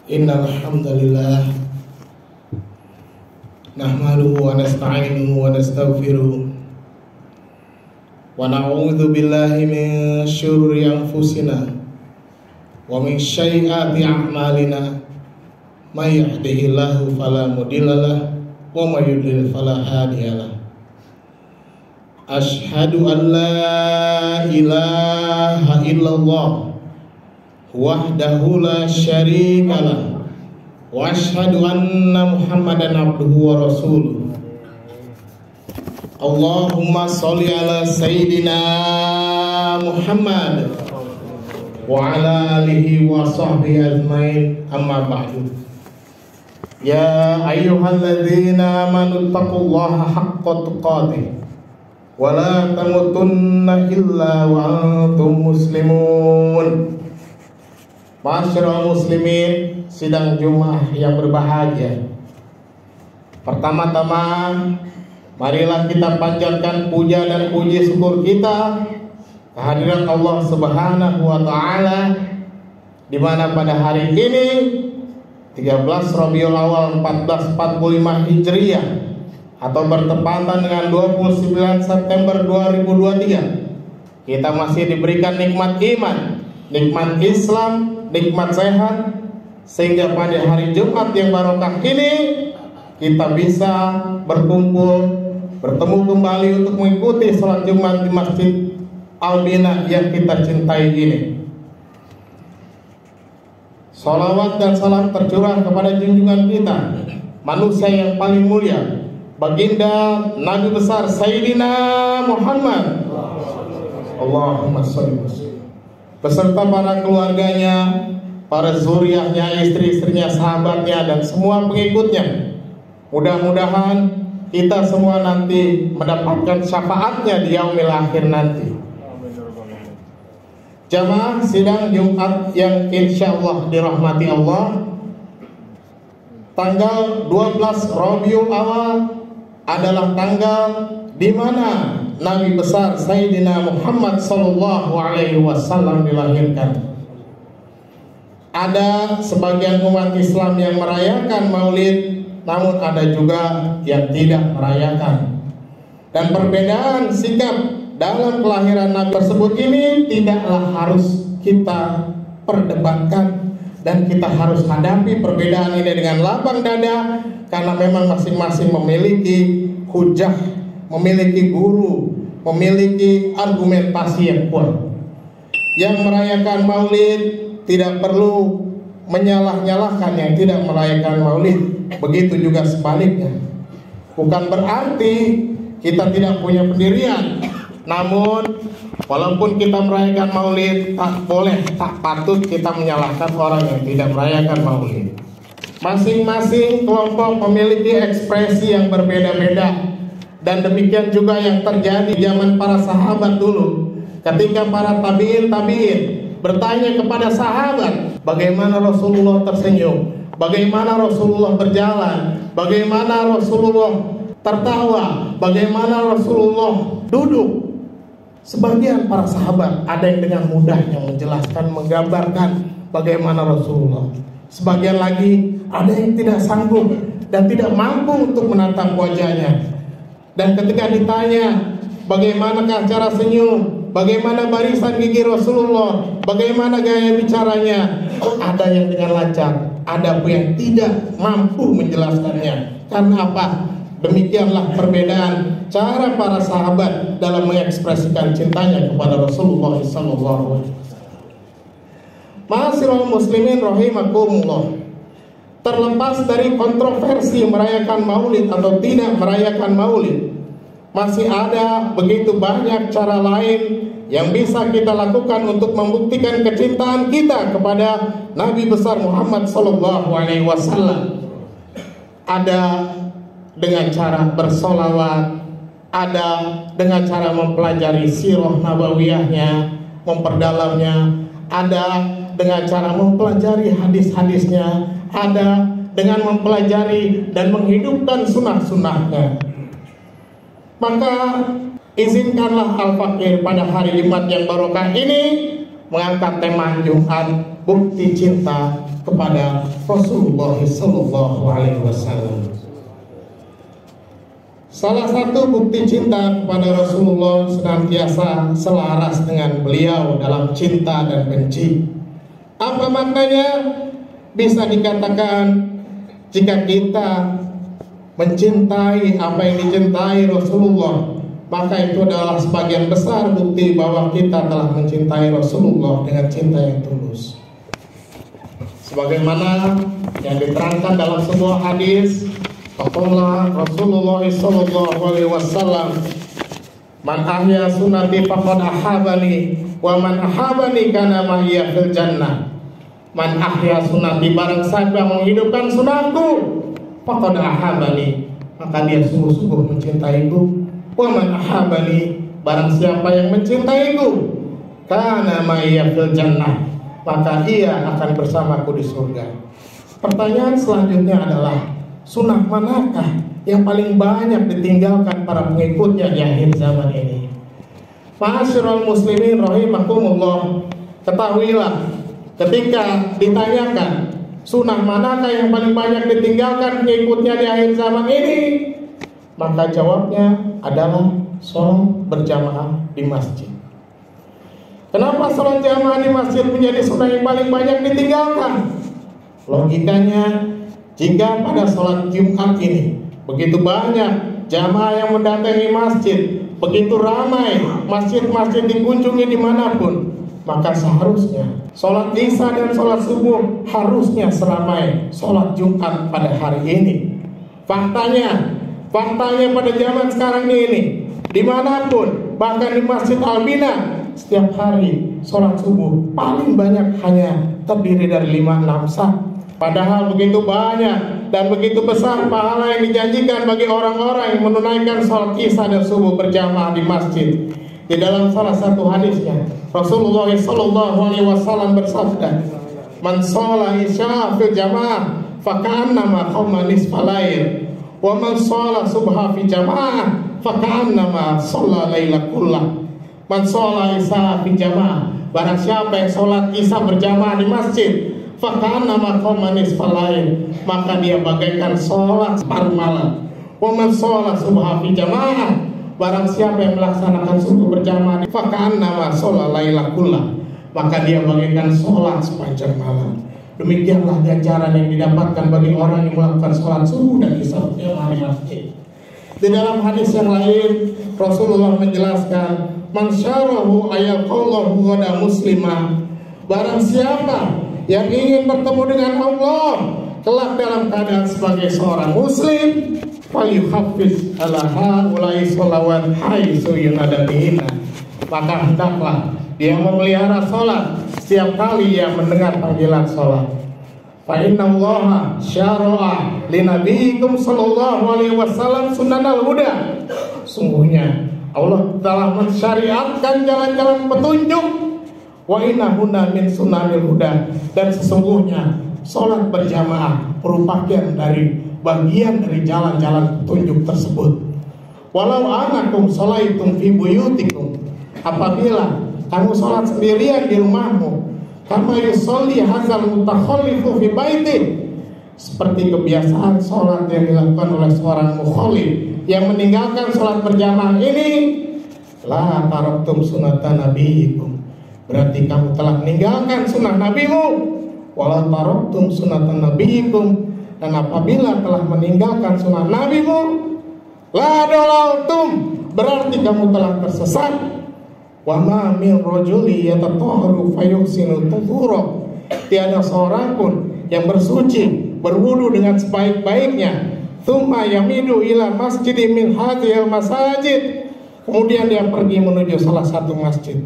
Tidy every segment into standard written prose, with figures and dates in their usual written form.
Innal hamdalillah nahmaduhu wa nasta'inuhu wa nastaghfiruh wa na'udzu billahi min syururi anfusina wa min sayyiati a'malina may yahdihillahu fala mudhillalah wa may yudlil fala hadiyalah. Asyhadu an la ilaha illallah wahdahu la syarikalah wa asyhadu anna Muhammadan abduhu wa rasuluh. Allahumma sholli ala sayyidina Muhammad wa ala alihi wa sahbihi ajmain, amma ba'du. Ya ayyuhalladzina amanu taqullaha haqqa tuqatih wa la tamutunna illa wa antum muslimun. Masyarul muslimin, sidang Jumat yang berbahagia. Pertama-tama, marilah kita panjatkan puja dan puji syukur kita kehadiran Allah Subhanahu wa taala, di mana pada hari ini 13 Rabiul Awal 1445 Hijriah atau bertepatan dengan 29 September 2023, kita masih diberikan nikmat iman, nikmat Islam, nikmat sehat, sehingga pada hari Jumat yang barokah ini kita bisa berkumpul, bertemu kembali untuk mengikuti sholat Jumat di Masjid Al-Bina yang kita cintai ini. Sholawat dan salam tercurah kepada junjungan kita, manusia yang paling mulia, baginda Nabi besar Sayyidina Muhammad, Allahumma sholli wa sallim, beserta para keluarganya, para zuriyahnya, istri-istrinya, sahabatnya, dan semua pengikutnya. Mudah-mudahan kita semua nanti mendapatkan syafaatnya di yaumil akhir nanti. Jamaah sidang Jumat yang insya Allah dirahmati Allah, tanggal 12 Rabiul Awal adalah tanggal di mana Nabi besar Sayyidina Muhammad sallallahu alaihi wasallam dilahirkan. Ada sebagian umat Islam yang merayakan Maulid, namun ada juga yang tidak merayakan. Dan perbedaan sikap dalam kelahiran Nabi tersebut ini tidaklah harus kita perdebatkan, dan kita harus hadapi perbedaan ini dengan lapang dada, karena memang masing-masing memiliki hujah, memiliki guru, memiliki argumentasi yang kuat. Yang merayakan Maulid tidak perlu menyalah-nyalahkan yang tidak merayakan Maulid. Begitu juga sebaliknya. Bukan berarti kita tidak punya pendirian, namun walaupun kita merayakan Maulid, tak boleh, tak patut kita menyalahkan orang yang tidak merayakan Maulid. Masing-masing kelompok memiliki ekspresi yang berbeda-beda. Dan demikian juga yang terjadi di zaman para sahabat dulu, ketika para tabi'in bertanya kepada sahabat, bagaimana Rasulullah tersenyum, bagaimana Rasulullah berjalan, bagaimana Rasulullah tertawa, bagaimana Rasulullah duduk. Sebagian para sahabat ada yang dengan mudahnya menjelaskan, menggambarkan bagaimana Rasulullah. Sebagian lagi ada yang tidak sanggup dan tidak mampu untuk menatap wajahnya. Dan ketika ditanya bagaimanakah cara senyum, bagaimana barisan gigi Rasulullah, bagaimana gaya bicaranya, ada yang dengan lancar, ada pun yang tidak mampu menjelaskannya. Karena apa? Demikianlah perbedaan cara para sahabat dalam mengekspresikan cintanya kepada Rasulullah SAW. Ma'asyiral muslimin rahimakumullah, terlepas dari kontroversi merayakan Maulid atau tidak merayakan Maulid, masih ada begitu banyak cara lain yang bisa kita lakukan untuk membuktikan kecintaan kita kepada Nabi besar Muhammad sallallahu alaihi wasallam. Ada dengan cara bersolawat, ada dengan cara mempelajari sirah nabawiyahnya, memperdalamnya, ada dengan cara mempelajari hadis-hadisnya, ada dengan mempelajari dan menghidupkan sunnah-sunnahnya. Maka izinkanlah Al-Fakir pada hari Jumat yang barokah ini mengangkat tema Jumat, bukti cinta kepada Rasulullah sallallahu alaihi wasallam. Salah satu bukti cinta kepada Rasulullah senantiasa selaras dengan beliau dalam cinta dan benci. Apa maknanya? Bisa dikatakan jika kita mencintai apa yang dicintai Rasulullah, maka itu adalah sebagian besar bukti bahwa kita telah mencintai Rasulullah dengan cinta yang tulus. Sebagaimana yang diterangkan dalam sebuah hadis, Rasulullah sallallahu alaihi wasallam, "Man ahya sunnati faqad ahabani, wa man ahabani kana ma'iya fil jannah." Man ahya sunnati, barang siapa menghidupkan sunnahku, faqad ahabani, maka dia sungguh-sungguh mencintaiku. Wa man ahabani, barang siapa yang mencintaiku, kana ma'iya fil jannah, maka ia akan bersamaku di surga. Pertanyaan selanjutnya adalah, sunnah manakah yang paling banyak ditinggalkan para pengikutnya di akhir zaman ini? Ma'asyiral muslimin rahimakumullah, ketahuilah, ketika ditanyakan sunnah manakah yang paling banyak ditinggalkan pengikutnya di akhir zaman ini, maka jawabnya adalah sholat berjamaah di masjid. Kenapa sholat jamaah di masjid menjadi sunnah yang paling banyak ditinggalkan? Logikanya, jika pada sholat Jumat ini begitu banyak jamaah yang mendatangi masjid, begitu ramai masjid-masjid dikunjungi dimanapun, maka seharusnya sholat Isya dan sholat subuh harusnya seramai sholat Jumat pada hari ini. Faktanya pada zaman sekarang ini, dimanapun, bahkan di Masjid Al-Bina, setiap hari sholat subuh paling banyak hanya terdiri dari 5-6 saf. Padahal begitu banyak dan begitu besar pahala yang dijanjikan bagi orang-orang yang menunaikan sholat Isya dan subuh berjamaah di masjid. Di dalam salah satu hadisnya, Rasulullah sallallahu alaihi wasallam bersabda, "Man shalla isya fil jamaah faka'annama qama nisfal lail, wa man shalla subha fi jamaah faka'annama shalla laila kullah." Man shalla isya fi jamaah, barang siapa yang sholat Isya berjamaah di masjid, faka'annama qama nisfal lail, maka dia bagaikan sholat separuh malam. Wa man shalla subha fi jamaah, barang siapa yang melaksanakan subuh berjamaah, faka'annama shalla laila kullah, maka dia bagaikan sholat sepanjang malam. Demikianlah ganjaran yang didapatkan bagi orang yang melakukan sholat subuh dan isya berjamaah di masjid. Di dalam hadis yang lain, Rasulullah menjelaskan, "Man syarahu ayaqallahu ghada muslimah." Barang siapa yang ingin bertemu dengan Allah kelak dalam keadaan sebagai seorang muslim, falyuhaffiz ala haula'i sholawat haitsu yunada bihina, maka hendaklah dia memelihara sholat setiap kali ia mendengar panggilan sholat. Fa innallaha syara'a li nabiyikum sallallahu alaihi wasallam sunanal huda. Sungguhnya Allah telah mensyariatkan jalan-jalan petunjuk. Wa innahunna min sunanil huda, dan sesungguhnya sholat berjamaah merupakan bagian dari jalan-jalan petunjuk tersebut. Walau anakum sholaitum fi buyutikum, apabila kamu sholat sendirian di rumahmu, kama yusolli hazal mutakhallifu fi baiti, seperti kebiasaan sholat yang dilakukan oleh seorang mukhallif yang meninggalkan sholat berjamaah ini, la taraktum sunatan nabiyikum, berarti kamu telah meninggalkan sunnah nabimu. Wala taraktum sunatan nabiyikum, dan apabila telah meninggalkan sunnah nabimu, la dalaltum, berarti kamu telah tersesat. Wa ma min rajuli yatatahharu fayuhsinu tuhura, tiada seorang pun yang bersuci berwudu dengan sebaik-baiknya, tsumma yamidu ila masjidin min hadhil masajid, kemudian dia pergi menuju salah satu masjid,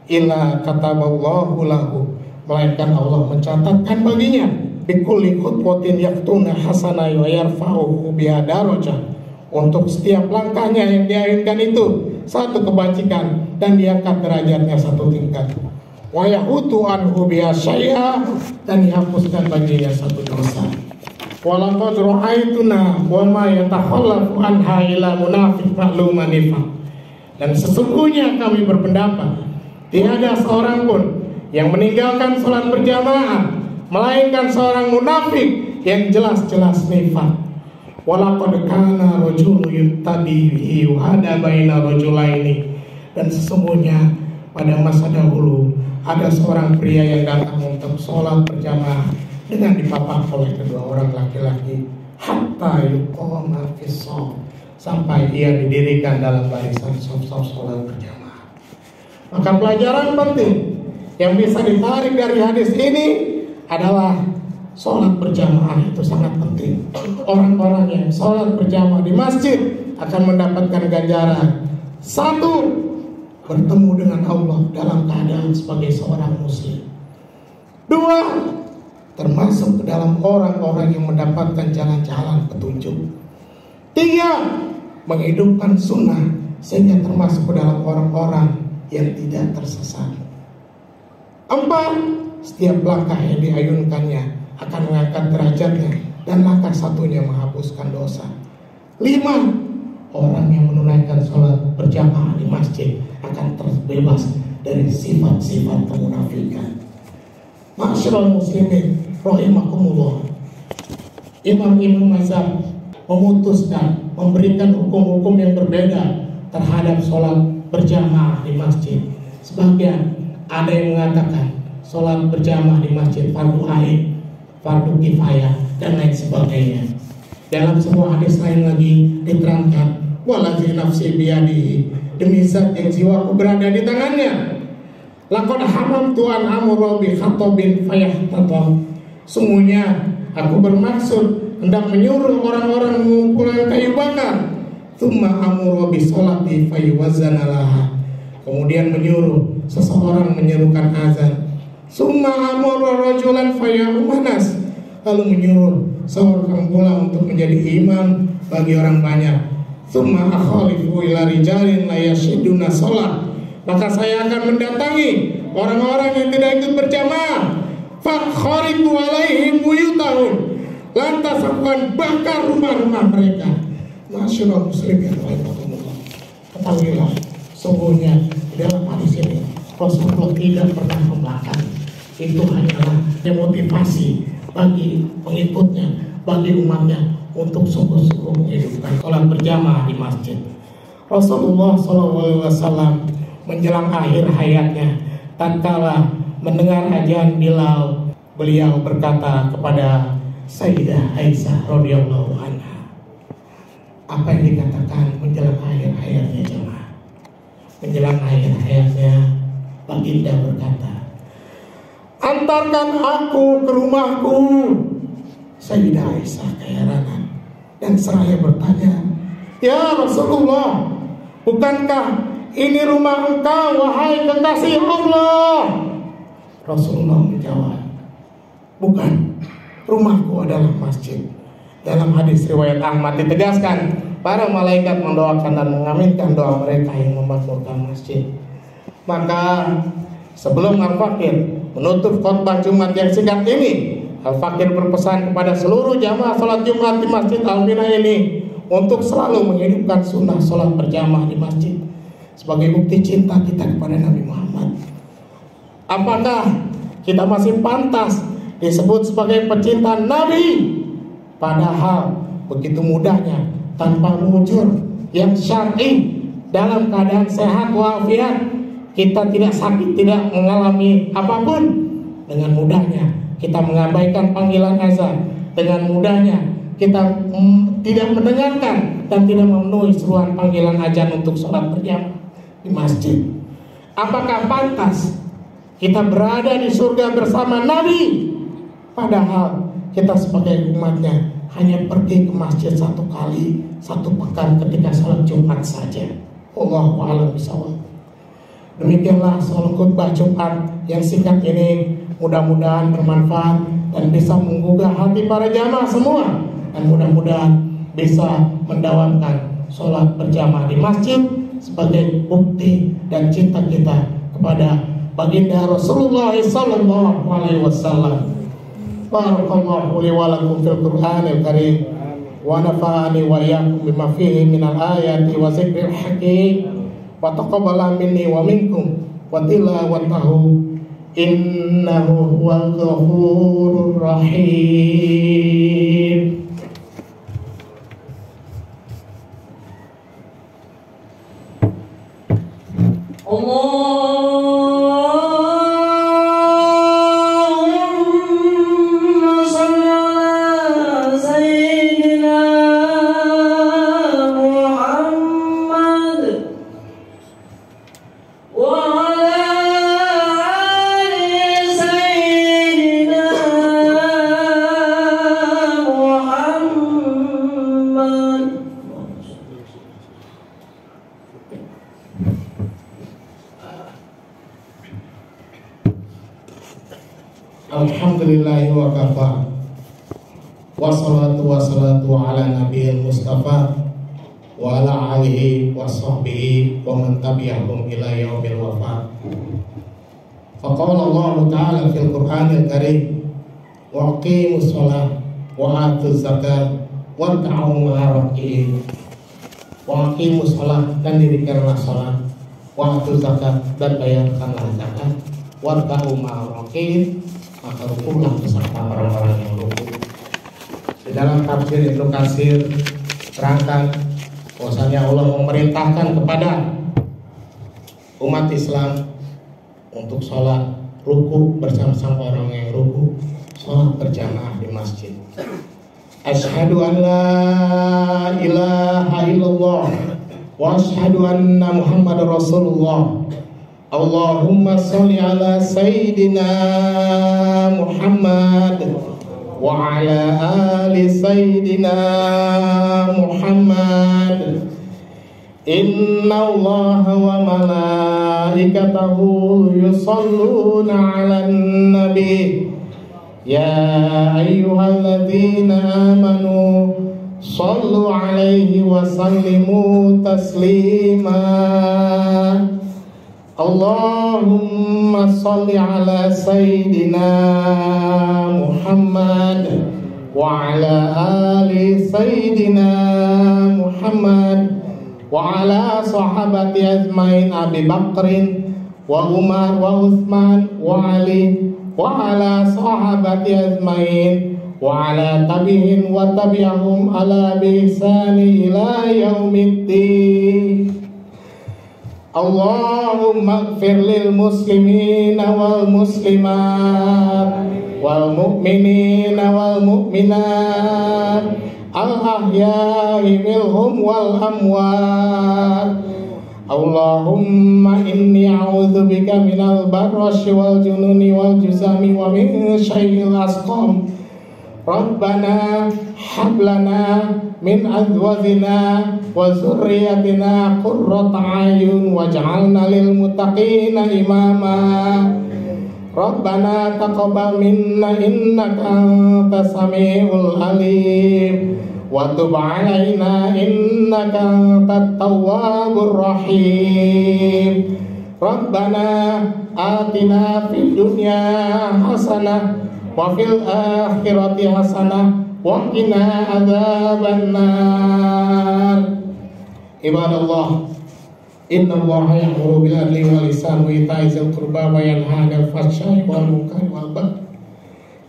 illa kataballahu lahu, melainkan Allah mencatatkan baginya bikulli khutwatin yaktuna hasanah wa yarfa'uhu biha darajah, untuk setiap langkahnya yang diainkan itu satu kebajikan dan diangkat derajatnya satu tingkat. Wa yahutu anhu biha syai'a, dan dihapuskan baginya satu dosa. Wa laqad ra'aituna wa ma yatakhallafu anha ila munafiq ma'luman nifaq, dan sesungguhnya kami berpendapat tiada seorang pun yang meninggalkan sholat berjamaah melainkan seorang munafik yang jelas-jelas nifaq. Walaqad kana rajulun yuttabihi wa hada baina rajulaini. Dan sesungguhnya pada masa dahulu ada seorang pria yang datang untuk sholat berjamaah dengan dipapah oleh kedua orang laki-laki hatta yuqama fis shaf, sampai ia didirikan dalam barisan saf-saf sholat berjamaah. Maka pelajaran penting yang bisa ditarik dari hadis ini adalah sholat berjamaah itu sangat penting. Orang-orang yang sholat berjamaah di masjid akan mendapatkan ganjaran. Satu, bertemu dengan Allah dalam keadaan sebagai seorang muslim. Dua, termasuk ke dalam orang-orang yang mendapatkan jalan-jalan petunjuk. Tiga, menghidupkan sunnah sehingga termasuk ke dalam orang-orang yang tidak tersesat. Empat, setiap langkah yang diayunkannya akan mengangkat derajatnya, dan langkah satunya menghapuskan dosa. Lima, orang yang menunaikan sholat berjamaah di masjid akan terbebas dari sifat-sifat kemunafikan. Ma'asyiral muslimin rahimakumullah, imam-imam mazhab memutuskan memberikan hukum-hukum yang berbeda terhadap sholat berjamaah di masjid. Sebagian ada yang mengatakan sholat berjamaah di masjid fardu ain, fardu kifayah, dan lain sebagainya. Dalam sebuah hadis lain lagi diterangkan, waladzi nafsi biyadihi, demi zat yang jiwaku berada di tangannya, laqad haramtu an amura bi khatabin fayahtatam, sungguhnya aku bermaksud hendak menyuruh orang-orang mengumpulkan kayu bakar, tsumma amura bi sholati fayuwazzana laha, kemudian menyuruh seseorang menyerukan azan, tsumma amura rajulan fayahumanas, lalu menyuruh seorang pula untuk menjadi imam bagi orang banyak, tsumma akhalifu ila rijalin la yashiduna shalah, maka saya akan mendatangi orang-orang yang tidak ikut berjamaah, fakhariqu alaihim buyutahum, lantas akan bakar rumah-rumah mereka. Masyaallah muslimin rahimakumullah, ketahuilah sungguhnya dalam hadis ini Rasulullah tidak pernah membakar. Itu hanyalah demotivasi bagi pengikutnya, bagi umatnya untuk sungguh-sungguh menghidupkan sholat berjamaah di masjid. Rasulullah SAW menjelang akhir hayatnya, tatkala mendengar azan Bilal, beliau berkata kepada Sayyidah Aisyah radhiyallahu anha, apa yang dikatakan menjelang akhir hayatnya jemaah? Menjelang akhir hayatnya, baginda berkata, antarkan aku ke rumahku. Sayyidah Aisyah keheranan dan seraya bertanya, ya Rasulullah, bukankah ini rumah engkau wahai kekasih Allah? Rasulullah menjawab, bukan, rumahku adalah masjid. Dalam hadis riwayat Ahmad ditegaskan, para malaikat mendoakan dan mengaminkan doa mereka yang memakmurkan masjid. Maka sebelum Al-Fakir menutup khutbah Jumat yang singkat ini, Al-Fakir berpesan kepada seluruh jamaah sholat Jumat di Masjid Al-Bina ini untuk selalu menghidupkan sunnah sholat berjamaah di masjid sebagai bukti cinta kita kepada Nabi Muhammad. Apakah kita masih pantas disebut sebagai pecinta Nabi? Padahal begitu mudahnya tanpa mujur yang syar'i, dalam keadaan sehat walafiat, kita tidak sakit, tidak mengalami apapun, dengan mudahnya kita mengabaikan panggilan azan, dengan mudahnya kita tidak mendengarkan dan tidak memenuhi seruan panggilan azan untuk sholat berjamaah di masjid. Apakah pantas kita berada di surga bersama Nabi? Padahal kita sebagai umatnya hanya pergi ke masjid satu kali, satu pekan ketika sholat Jumat saja. Allahu a'lam bishawab. Demikianlah sholat khutbah Jumat yang singkat ini, mudah-mudahan bermanfaat dan bisa menggugah hati para jamaah semua, dan mudah-mudahan bisa mendawamkan sholat berjamaah di masjid sebagai bukti dan cinta kita kepada baginda Rasulullah sallallahu alaihi wasallam. Barakallahu li wa lakum fil Qur'anil Karim wa nafa'ani wa iyyakum bima fihi minal ayati wa zikril hakim wa taqabbala minni wa minkum wa tilawatahu innahu huwal ghafurur rahim. Alhamdulillahi wa kafa. Wassalatu wassalatu ala nabiyil mustafa wa ala alihi wa sahbihi wa man tabi'ahum ila yaumil wafa. Faqala Allah Ta'ala fil Qur'anil Karim wa aqimus shalah wa atuz zakat warka'u ma'araki'in. Wa aqimus shalah, dan dirikanlah salat, wa atuz zakat, dan bayarkanlah zakat, warka'u ma'araki'in, maka rukulah beserta orang-orang yang rukuk. Di dalam tafsir Ibnu Katsir terangkan bahwasanya Allah memerintahkan kepada umat Islam untuk sholat ruku bersama-sama orang yang ruku, sholat berjamaah di masjid. Asyhadu an la ilaha illallah wa asyhadu anna Muhammadar Rasulullah. Allahumma sholli ala Sayyidina Muhammad wa ala ali Sayyidina Muhammad. Inna Allaha wa malaikatahu yusalluna ala nabi. Ya ayyuhalladzina amanu sallu alaihi wa sallimu taslima. Allahumma salli ala Sayyidina Muhammad wa ala ali Sayyidina Muhammad wa ala sahabati ajmain Abi Bakrin wa Umar wa Uthman wa Ali wa ala sahabati ajmain wa ala tabi'in wa tabi'ahum ala bihsani ila yaumiddin. Allahumma ighfir lil muslimina wal muslimat wal mu'minina wal mu'minat al ahya'i minhum wal amwat. Allahumma inni a'udzubika minal barrashi wal jununi wal juzami wa min syai'il asqam. Rabbana hablana min azwajina wa zurriyatina qurrata a'yun waj'alna lil muttaqina imama. Rabbana taqabbal minna innaka antas samiul alim wa tub 'alaina innaka antat tawwabur rahim. Rabbana atina fid dunya hasanah wa fil akhirati hasanah wa qina adzabannar. Ibadallah, innallaha ya'muru bil adli wal ihsani wa ita'i dzil qurba wa yanha 'anil fahsya'i wal munkari wal baghi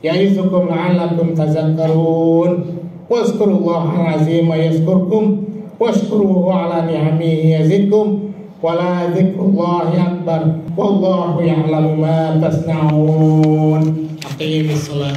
ya'izukum la'allakum tadhakkarun. Wazkurullaha al-'azima yazkurkum washkuruhu 'ala ni'amihi yazidkum wa la dzikrullahi akbar wallahu ya'lamu ma tasna'un. Aqimis shalah.